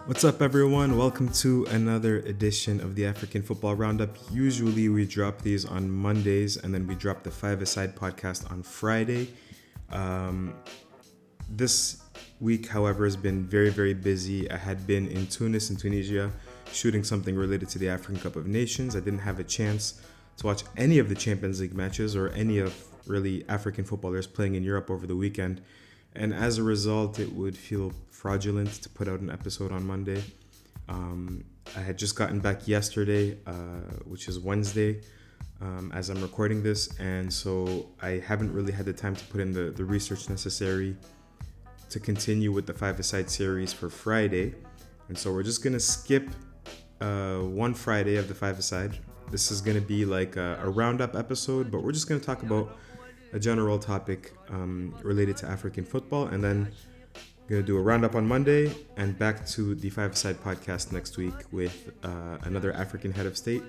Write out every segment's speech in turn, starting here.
What's up, everyone? Welcome to another edition of the African Football Roundup. Usually we drop these on Mondays and then we drop the Five Aside podcast on Friday. This week, however, has been very, very busy. I had been in Tunis, in Tunisia, shooting something related to the African Cup of Nations. I didn't have a chance to watch any of the Champions League matches or any of really African footballers playing in Europe over the weekend. And as a result, it would feel fraudulent to put out an episode on Monday. I had just gotten back yesterday, which is Wednesday, as I'm recording this. And so I haven't really had the time to put in the research necessary to continue with the Five-A-Side series for Friday. And so we're just going to skip one Friday of the Five-A-Side. This is going to be like a roundup episode, but we're just going to talk about a general topic related to African football, and then going to do a roundup on Monday and back to the Five-Side podcast next week with another African head of state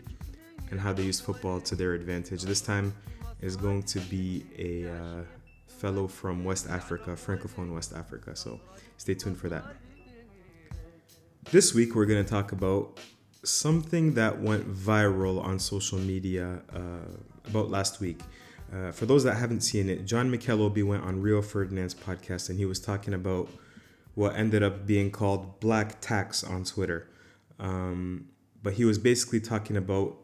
and how they use football to their advantage. This time is going to be a fellow from West Africa, Francophone West Africa, so stay tuned for that. This week we're going to talk about something that went viral on social media about last week. For those that haven't seen it, Obi went on Rio Ferdinand's podcast and he was talking about what ended up being called black tax on Twitter. But he was basically talking about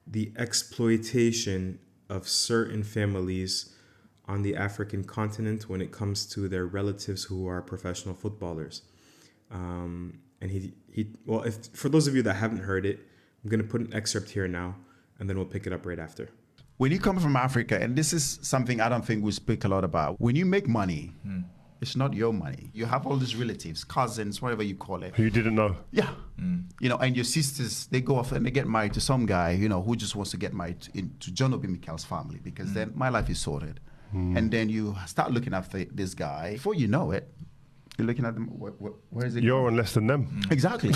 the exploitation of certain families on the African continent when it comes to their relatives who are professional footballers. And for those of you that haven't heard it, I'm going to put an excerpt here now, and then we'll pick it up right after. When you come from Africa, and this is something I don't think we speak a lot about, when you make money, it's not your money. You have all these relatives, cousins, whatever you call it. Who you didn't know. Yeah. And your sisters, they go off and they get married to some guy, who just wants to get married to Obi Mikel's family, because then my life is sorted. And then you start looking after this guy. Before you know it, you're looking at them, where is it? You're on less than them. Exactly.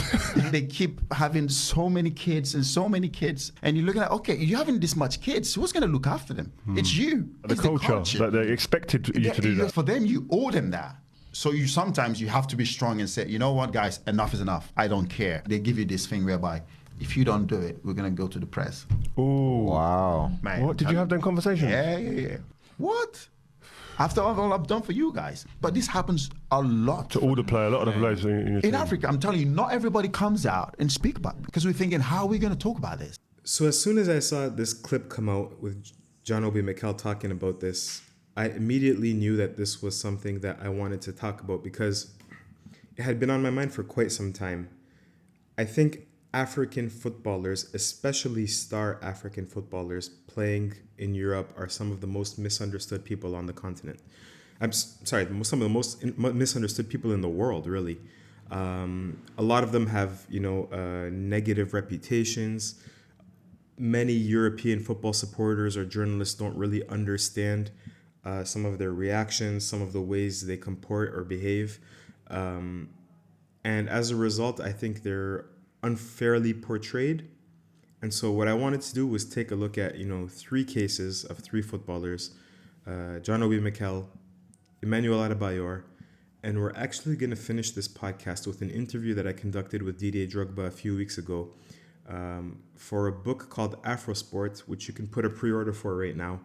They keep having so many kids. And you're looking at, okay, you're having this much kids. Who's going to look after them? It's you. The culture that they expected you to do that. For them, you owe them that. So sometimes you have to be strong and say, you know what, guys, enough is enough. I don't care. They give you this thing whereby if you don't do it, we're going to go to the press. Oh. Wow. Man, What? Did you have them conversations? Yeah. What? After all I've done for you guys. But this happens a lot. To all the players, a lot of the players in your team. In Africa, I'm telling you, not everybody comes out and speak about it because we're thinking, how are we going to talk about this? So as soon as I saw this clip come out with Obi Mikel talking about this, I immediately knew that this was something that I wanted to talk about because it had been on my mind for quite some time. I think African footballers, especially star African footballers playing in Europe, are some of the most misunderstood people on the continent. Some of the most misunderstood people in the world, really. A lot of them have, negative reputations. Many European football supporters or journalists don't really understand some of their reactions, some of the ways they comport or behave. And as a result, I think they're unfairly portrayed. And so what I wanted to do was take a look at, three cases of three footballers, Obi Mikel, Emmanuel Adebayor, and we're actually going to finish this podcast with an interview that I conducted with Didier Drogba a few weeks ago for a book called Afrosport, which you can put a pre-order for right now.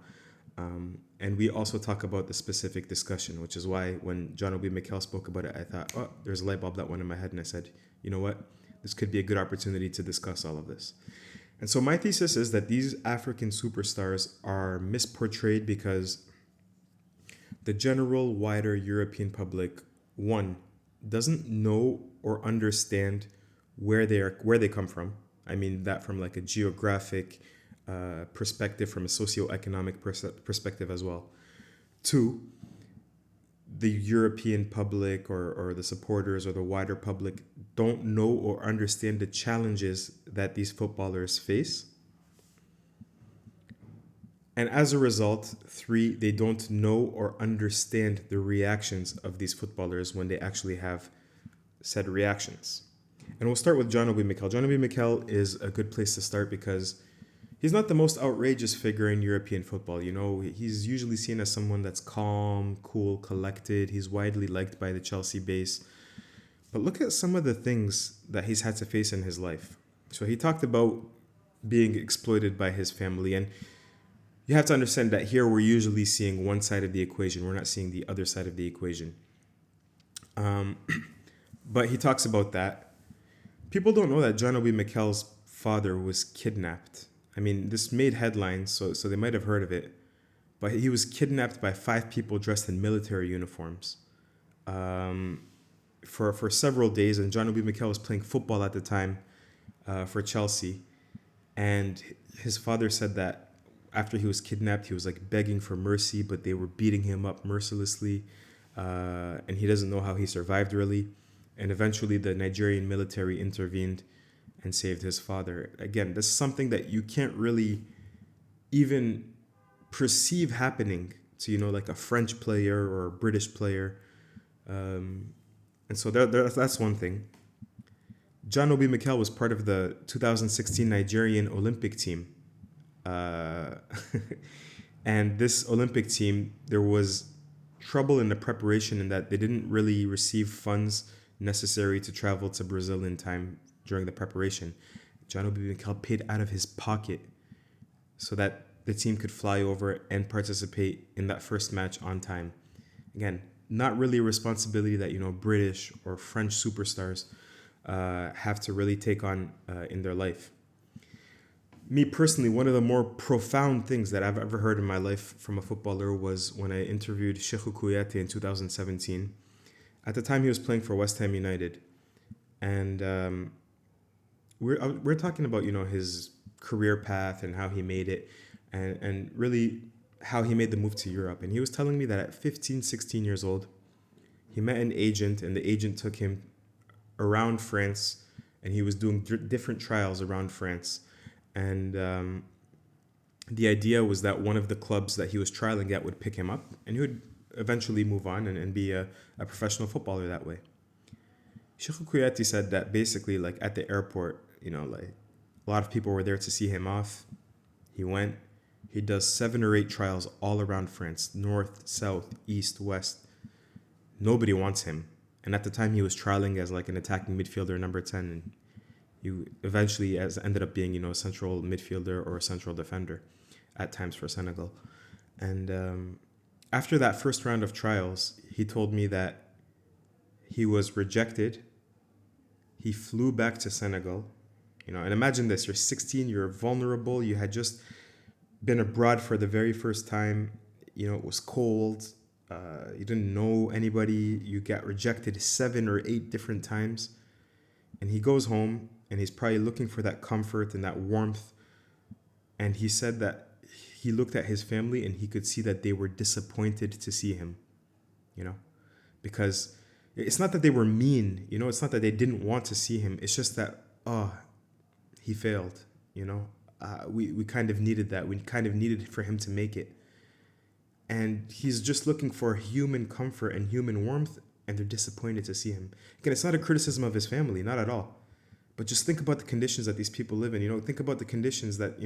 And we also talk about the specific discussion, which is why when Obi Mikel spoke about it, I thought, there's a light bulb that went in my head. And I said, you know what? This could be a good opportunity to discuss all of this. And so my thesis is that these African superstars are misportrayed because the general wider European public, one, doesn't know or understand where they come from. I mean that from like a geographic perspective, from a socioeconomic perspective as well. Two, the European public or the supporters or the wider public don't know or understand the challenges that these footballers face. And as a result, three, they don't know or understand the reactions of these footballers when they actually have said reactions. And we'll start with Obi Mikel. Obi Mikel is a good place to start because he's not the most outrageous figure in European football. He's usually seen as someone that's calm, cool, collected. He's widely liked by the Chelsea base. But look at some of the things that he's had to face in his life. So he talked about being exploited by his family. And you have to understand that here we're usually seeing one side of the equation. We're not seeing the other side of the equation. But he talks about that. People don't know that John Obi Mikel's father was kidnapped. I mean, this made headlines, so they might have heard of it. But he was kidnapped by 5 people dressed in military uniforms for several days. And John Obi Mikel was playing football at the time for Chelsea. And his father said that after he was kidnapped, he was like begging for mercy, but they were beating him up mercilessly. And he doesn't know how he survived really. And eventually the Nigerian military intervened and saved his father. Again, this is something that you can't really even perceive happening to, like a French player or a British player. And so that's one thing. John Obi Mikel was part of the 2016 Nigerian Olympic team. And this Olympic team, there was trouble in the preparation in that they didn't really receive funds necessary to travel to Brazil in time during the preparation. John Obi Mikel paid out of his pocket so that the team could fly over and participate in that first match on time. Again, not really a responsibility that, British or French superstars have to really take on in their life. Me personally, one of the more profound things that I've ever heard in my life from a footballer was when I interviewed Cheikhou Kouyaté in 2017. At the time, he was playing for West Ham United. And we're talking about, his career path and how he made it and really how he made the move to Europe. And he was telling me that at 15, 16 years old, he met an agent and the agent took him around France and he was doing different trials around France. And the idea was that one of the clubs that he was trialing at would pick him up and he would eventually move on and be a professional footballer that way. Cheikhou Kouyaté said that basically, like at the airport, like a lot of people were there to see him off. He went, he does 7 or 8 trials all around France, north, south, east, west. Nobody wants him. And at the time he was trialing as like an attacking midfielder, number 10. And he eventually ended up being, a central midfielder or a central defender at times for Senegal. And after that first round of trials, he told me that he was rejected. He flew back to Senegal, and imagine this, you're 16, you're vulnerable. You had just been abroad for the very first time. It was cold. You didn't know anybody. You got rejected 7 or 8 different times. And he goes home and he's probably looking for that comfort and that warmth. And he said that he looked at his family and he could see that they were disappointed to see him, because it's not that they were mean, it's not that they didn't want to see him. It's just that, he failed, we kind of needed that. We kind of needed for him to make it. And he's just looking for human comfort and human warmth, and they're disappointed to see him. Again, it's not a criticism of his family, not at all. But just think about the conditions that these people live in, think about the conditions that,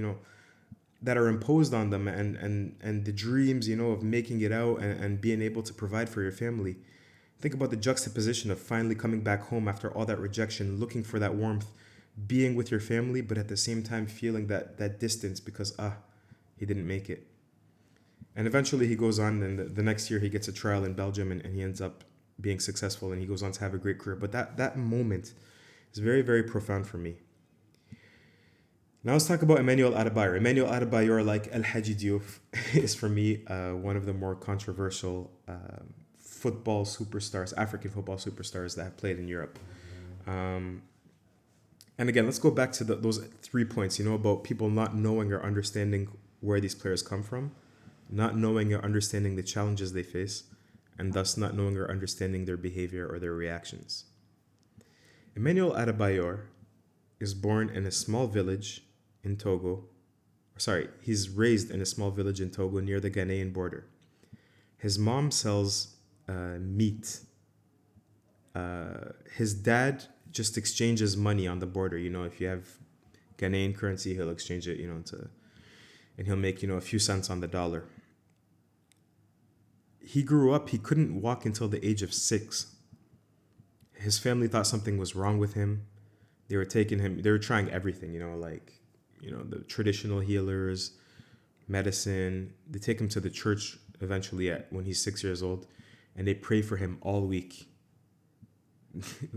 that are imposed on them and the dreams, of making it out and being able to provide for your family. Think about the juxtaposition of finally coming back home after all that rejection, looking for that warmth, being with your family, but at the same time feeling that distance because, he didn't make it. And eventually he goes on, and the next year he gets a trial in Belgium and he ends up being successful and he goes on to have a great career. But that moment is very, very profound for me. Now let's talk about Emmanuel Adebayor. Emmanuel Adebayor, like El Hadji Diouf, is for me one of the more controversial football superstars, African football superstars that have played in Europe. And again, let's go back to those 3 points, about people not knowing or understanding where these players come from, not knowing or understanding the challenges they face, and thus not knowing or understanding their behavior or their reactions. Emmanuel Adebayor is born in a small village in Togo. He's raised in a small village in Togo near the Ghanaian border. His mom sells meat. His dad just exchanges money on the border. If you have Ghanaian currency, he'll exchange it, and he'll make, a few cents on the dollar. He grew up, he couldn't walk until the age of 6. his family thought something was wrong with him. They were taking him. They were trying everything, the traditional healers, medicine. They take him to the church eventually when he's 6 years old, and they pray for him all week.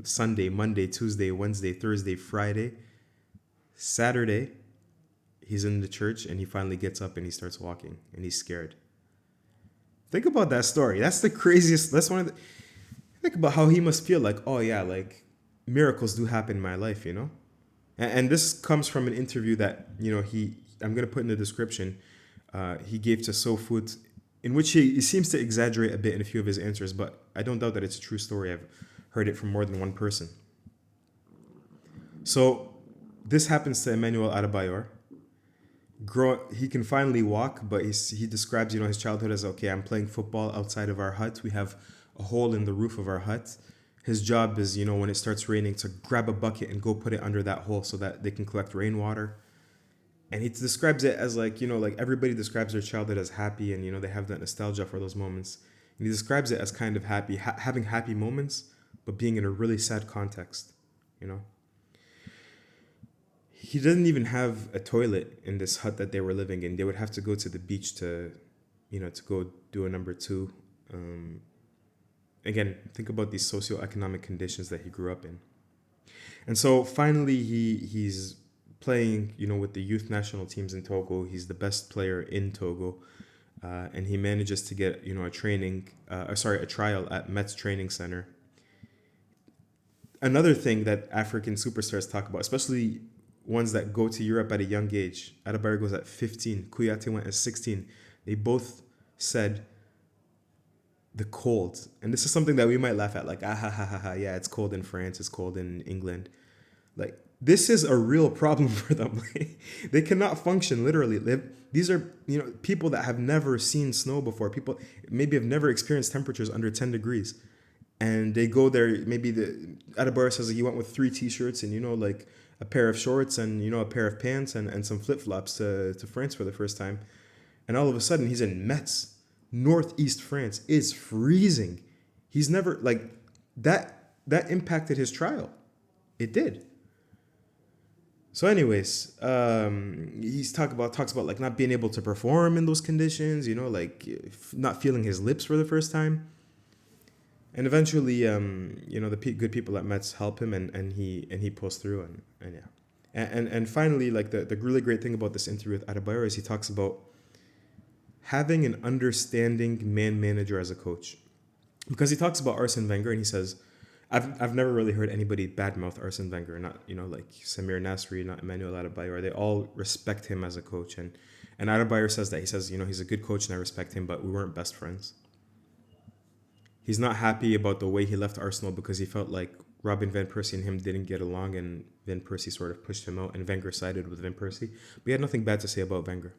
Sunday, Monday, Tuesday, Wednesday, Thursday, Friday, Saturday, he's in the church and he finally gets up and he starts walking and he's scared. Think about that story. That's the craziest. That's one of the. Think about how he must feel like, oh yeah, like miracles do happen in my life, And this comes from an interview that, I'm going to put in the description, he gave to SoFoot, in which he seems to exaggerate a bit in a few of his answers, but I don't doubt that it's a true story. I've heard it from more than one person. So this happens to Emmanuel Adebayor. He can finally walk, but he describes, his childhood as, okay, I'm playing football outside of our hut. We have a hole in the roof of our hut. His job is, when it starts raining, to grab a bucket and go put it under that hole so that they can collect rainwater. And he describes it as like everybody describes their childhood as happy, and, they have that nostalgia for those moments. And he describes it as kind of happy, having happy moments, but being in a really sad context, He doesn't even have a toilet in this hut that they were living in. They would have to go to the beach to go do a number two. Again, think about these socioeconomic conditions that he grew up in. And so finally he's playing, with the youth national teams in Togo. He's the best player in Togo. And he manages to get, a trial at Metz Training Center. Another thing that African superstars talk about, especially ones that go to Europe at a young age. Adebayor goes at 15. Kouyaté went at 16. They both said the cold. And this is something that we might laugh at, like, yeah, it's cold in France, it's cold in England. Like, this is a real problem for them. They cannot function, literally. These are, people that have never seen snow before. People maybe have never experienced temperatures under 10 degrees. And they go there, maybe Adebayor says he went with 3 T-shirts and, a pair of shorts and, a pair of pants and some flip-flops to France for the first time. And all of a sudden, he's in Metz. Northeast France is freezing. He's never, that impacted his trial. It did. So anyways, he talks about like not being able to perform in those conditions, not feeling his lips for the first time. And eventually, the good people at Metz help him, and he pulls through, and finally, like the really great thing about this interview with Adebayor is he talks about having an understanding man manager as a coach, because he talks about Arsene Wenger, and he says, I've never really heard anybody badmouth Arsene Wenger, not like Samir Nasri, not Emmanuel Adebayor. They all respect him as a coach, and Adebayor says that, he says, he's a good coach and I respect him, but we weren't best friends. He's not happy about the way he left Arsenal because he felt like Robin Van Persie and him didn't get along, and Van Persie sort of pushed him out, and Wenger sided with Van Persie. But he had nothing bad to say about Wenger.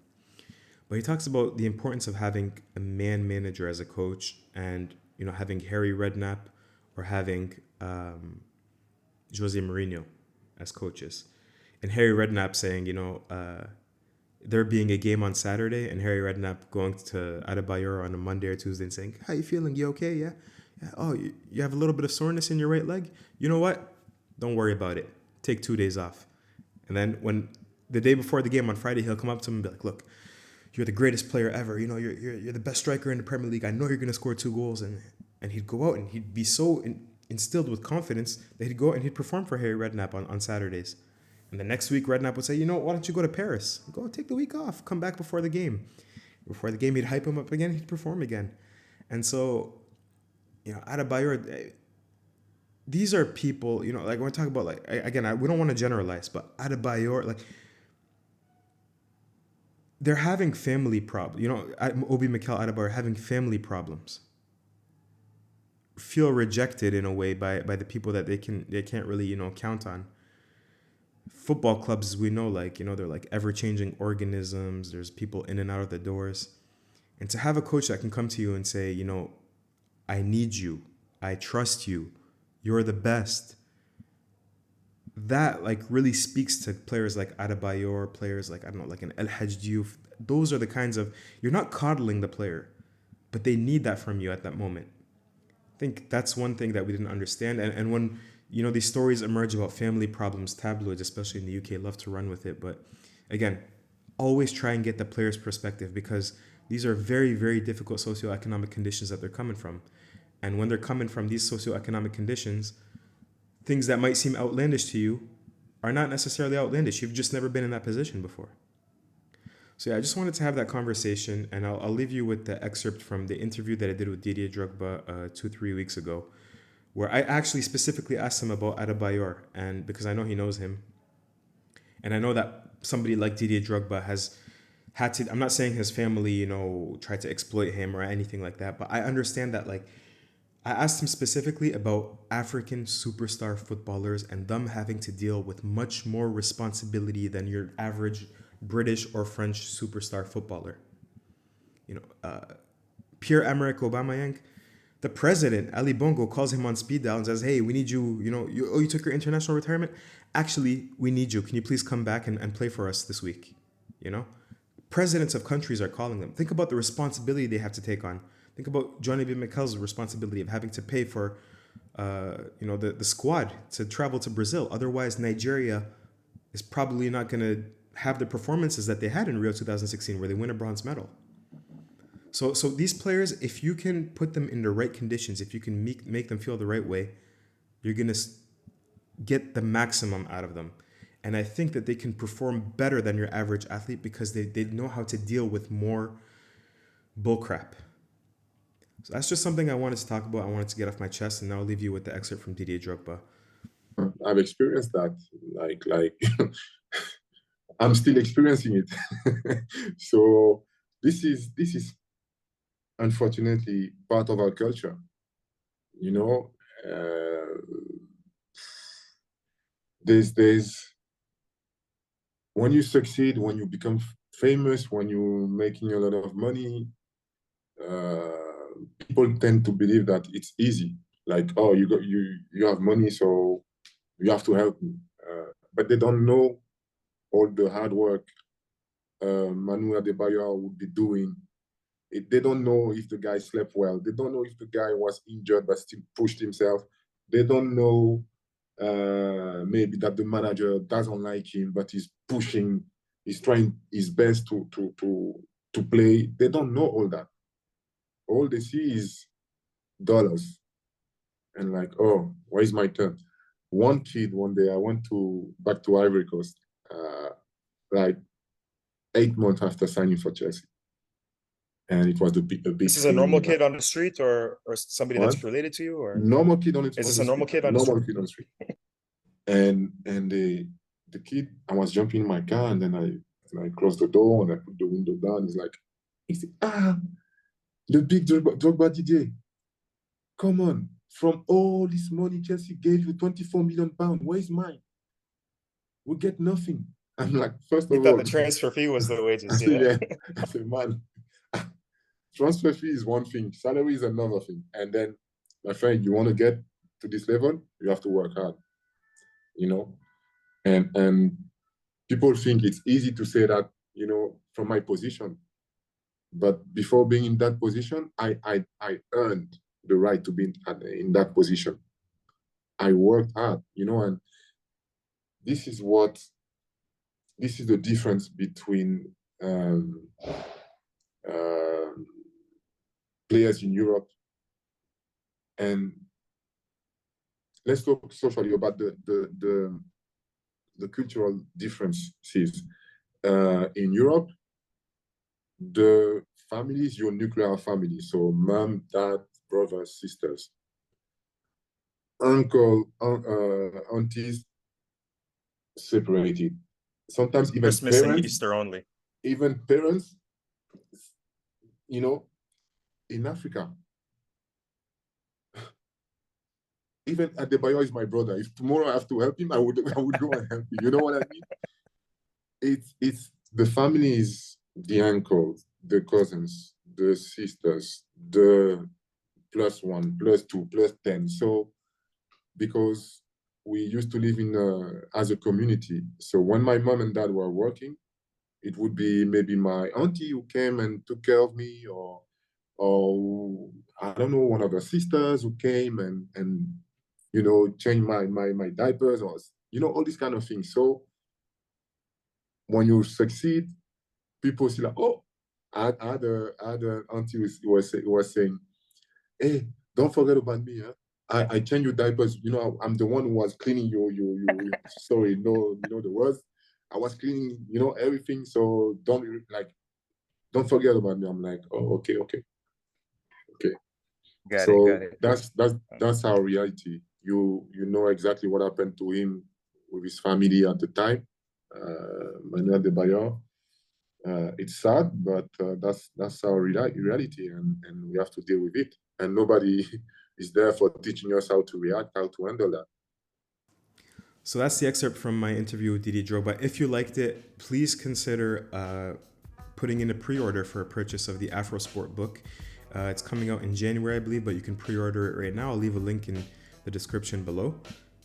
But he talks about the importance of having a man manager as a coach, and having Harry Redknapp or having Jose Mourinho as coaches. And Harry Redknapp saying, there being a game on Saturday, and Harry Redknapp going to Adebayor on a Monday or Tuesday and saying, how you feeling? You okay? Yeah. Oh, you have a little bit of soreness in your right leg? You know what? Don't worry about it. Take 2 days off. And then when the day before the game on Friday, he'll come up to him and be like, look, you're the greatest player ever. You're the best striker in the Premier League. I know you're going to score 2 goals. And he'd go out and he'd be so instilled with confidence that he'd go out and he'd perform for Harry Redknapp on Saturdays. And the next week, Redknapp would say, why don't you go to Paris? Go take the week off. Come back before the game. Before the game, he'd hype him up again. He'd perform again. And so, Adebayor, these are people, like when we talk about, we don't want to generalize, but Adebayor, they're having family problems. Obi Mikel, Adebayor having family problems. Feel rejected in a way by the people that they can't really, count on. Football clubs, as we know, they're like ever-changing organisms. There's people in and out of the doors. And to have a coach that can come to you and say, I need you, I trust you, you're the best. That really speaks to players like Adebayor, players like, like an El Hadj Diouf. Those are the kinds of, you're not coddling the player, but they need that from you at that moment. think that's one thing that we didn't understand. And when, these stories emerge about family problems, tabloids, especially in the UK, love to run with it. But again, always try and get the player's perspective, because these are very, very difficult socioeconomic conditions that they're coming from. And when they're coming from these socioeconomic conditions, things that might seem outlandish to you are not necessarily outlandish. You've just never been in that position before. So yeah, I just wanted to have that conversation, and I'll leave you with the excerpt from the interview that I did with Didier Drogba 2-3 weeks ago, where I actually specifically asked him about Adebayor, and because I know he knows him, and I know that somebody like Didier Drogba has had to. I'm not saying his family, tried to exploit him or anything like that, but I understand that. Like, I asked him specifically about African superstar footballers and them having to deal with much more responsibility than your average British or French superstar footballer. Pierre-Emerick Aubameyang, the president, Ali Bongo, calls him on speed dial and says, hey, we need you, you took your international retirement? Actually, we need you. Can you please come back and play for us this week? Presidents of countries are calling them. Think about the responsibility they have to take on. Think about Obi Mikel's responsibility of having to pay for, the squad to travel to Brazil. Otherwise, Nigeria is probably not going to have the performances that they had in Rio 2016, where they win a bronze medal. So these players, if you can put them in the right conditions, if you can make them feel the right way, you're going to get the maximum out of them. And I think that they can perform better than your average athlete because they know how to deal with more bullcrap. So that's just something I wanted to talk about. I wanted to get off my chest, and now I'll leave you with the excerpt from Didier Drogba. I've experienced that. Like I'm still experiencing it. So this is unfortunately part of our culture. There's when you succeed, when you become famous, when you're making a lot of money, people tend to believe that it's easy. Like, oh, you have money, so you have to help me. But they don't know all the hard work Emmanuel Adebayor would be doing. They don't know if the guy slept well. They don't know if the guy was injured but still pushed himself. They don't know maybe that the manager doesn't like him, but he's pushing, he's trying his best to play. They don't know all that. All they see is dollars. And like, oh, where's my turn? One kid, one day, I went back to Ivory Coast, like 8 months after signing for Chelsea. And it was a big This is a normal kid on the street, or somebody that's related to you, or normal kid on the street? Is this a normal kid on the street? Normal kid on the street. And the kid, I was jumping in my car, and then I closed the door and I put the window down. He said, the big Drogba Didier, come on, from all this money Chelsea gave you, £24 million, where's mine? We get nothing. I'm like, first of all, thought the transfer fee was the wages. I said, yeah. I said, man, transfer fee is one thing, salary is another thing. And then, my friend, you want to get to this level, you have to work hard, And people think it's easy to say that, from my position. But before being in that position, I earned the right to be in that position. I worked hard, and this is the difference between players in Europe. And let's talk socially about the cultural differences. In Europe, the family is your nuclear family. So mom, dad, brothers, sisters, uncle, aunties, separated. Sometimes even Christmas parents, and Easter only. Even parents, in Africa. Even Adebayor is my brother. If tomorrow I have to help him, I would go and help him. You know what I mean? It's the family is the uncles, the cousins, the sisters, the +1, +2, +10. So because we used to live as a community. So when my mom and dad were working, it would be maybe my auntie who came and took care of me, or or I don't know, one of the sisters who came and you know, changed my diapers, or you know, all these kind of things. So when you succeed, people see like, oh, I had an auntie who was saying, hey, don't forget about me, huh? I change your diapers. You know, I'm the one who was cleaning your sorry, no, you know the words. I was cleaning, you know, everything. So don't forget about me. I'm like, oh, okay. Got it. That's our reality. You know exactly what happened to him with his family at the time, Emmanuel Adebayor. It's sad, but that's our reality, and we have to deal with it. And nobody is there for teaching us how to react, how to handle that. So that's the excerpt from my interview with Didier Drogba. If you liked it, please consider putting in a pre-order for a purchase of the Afrosport book. It's coming out in January, I believe, but you can pre-order it right now. I'll leave a link in the description below.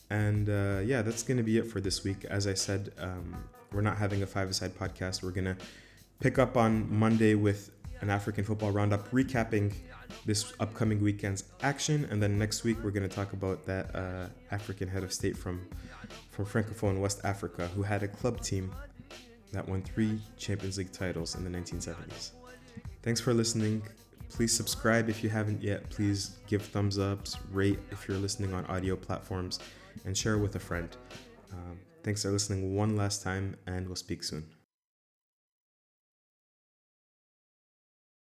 And yeah, that's going to be it for this week. As I said, we're not having a five-a-side podcast. We're going to pick up on Monday with an African football roundup, recapping this upcoming weekend's action. And then next week, we're going to talk about that African head of state from Francophone West Africa, who had a club team that won 3 Champions League titles in the 1970s. Thanks for listening. Please subscribe if you haven't yet. Please give thumbs ups, rate if you're listening on audio platforms, and share with a friend. Thanks for listening one last time, and we'll speak soon.